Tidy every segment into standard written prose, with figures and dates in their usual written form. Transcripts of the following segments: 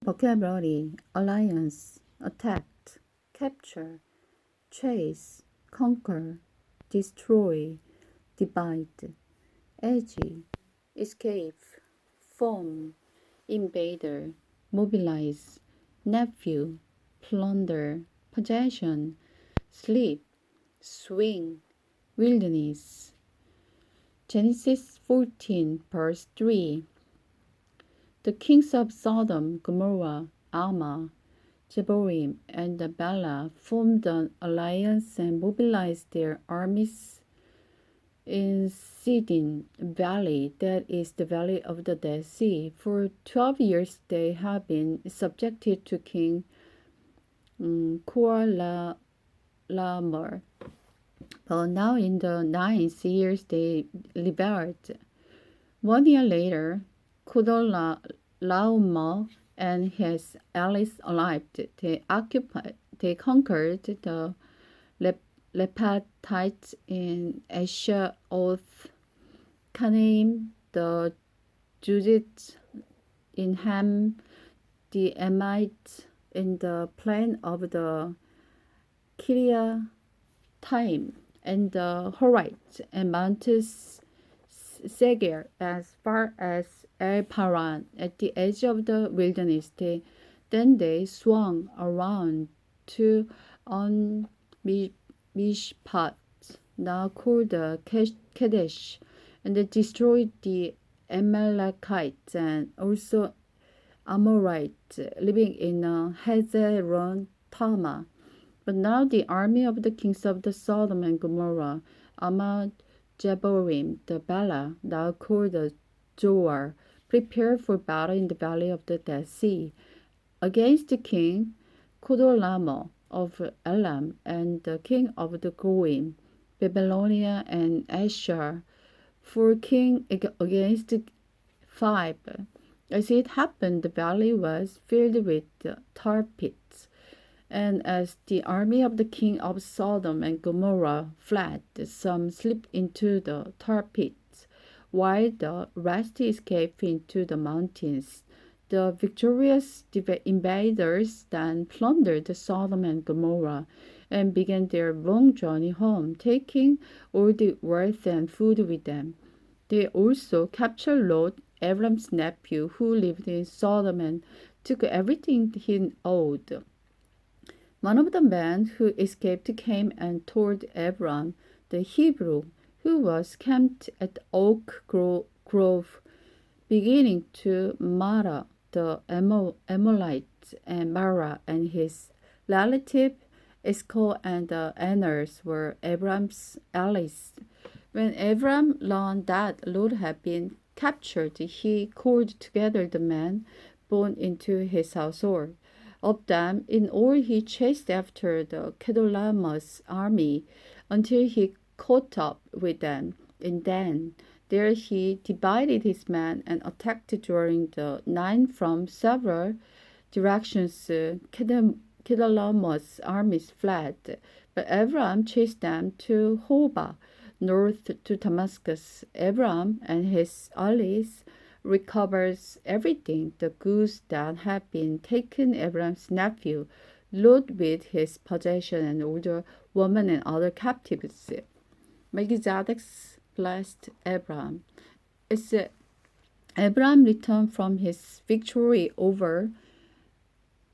Vocabulary: alliance, attack, capture, chase, conquer, destroy, divide, edge, escape, form, invader, mobilize, nephew, plunder, possession, sleep, swing, wilderness. Genesis 14, verse 3. The kings of Sodom, Gomorrah, Alma, Zeboim, and Bela formed an alliance and mobilized their armies in Sidon Valley, that is the valley of the Dead Sea. For 12 years they have been subjected to King Kuala. But now in the 9th years they rebelled. 1 year later, Chedorlaomer and his allies arrived. They conquered the Lepatites in Asher of Canaan, the Judites in Ham, the Amites in the plain of the Kiriataim, and the Horites and Mount Seir as far as El Paran at the edge of the wilderness. Then they swung around to on Mishpat, now called Kadesh, and they destroyed the Amalekites and also Amorites living in Hazeron Tamar. But now the army of the kings of the Sodom and Gomorrah, Amad, Zeboim, the Bela, now called the Zoar, prepared for battle in the valley of the Dead Sea against the king Chedorlaomer of Elam and the king of the Goyim, Babylonia and Asher, for king against 5. As it happened, the valley was filled with tar pits. And as the army of the king of Sodom and Gomorrah fled, some slipped into the tar pits, while the rest escaped into the mountains. The victorious invaders then plundered Sodom and Gomorrah and began their long journey home, taking all the wealth and food with them. They also captured Lot-Abram's nephew, who lived in Sodom, and took everything he owed. One of the men who escaped came and told Abram, the Hebrew, who was camped at Oak Grove, beginning to Mara, the Amorites, and Mara and his relative Eshcol and the Aners were Abram's allies. When Abram learned that Lot had been captured, he called together the men born into his household. Of them, in all, he chased after the Chedorlaomer's army until he caught up with them in Dan. There he divided his men and attacked during the night from several directions. Chedorlaomer's armies fled, but Abram chased them to Hobah, north to Damascus. Abram and his allies recovers everything, the goods that had been taken Abram's nephew, Lot with his possession and all the women and other captives. Melchizedek blessed Abram. As Abram returned from his victory over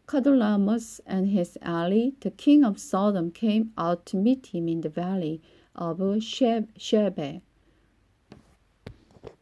Chedorlaomer and his ally, the king of Sodom, came out to meet him in the valley of Shebe.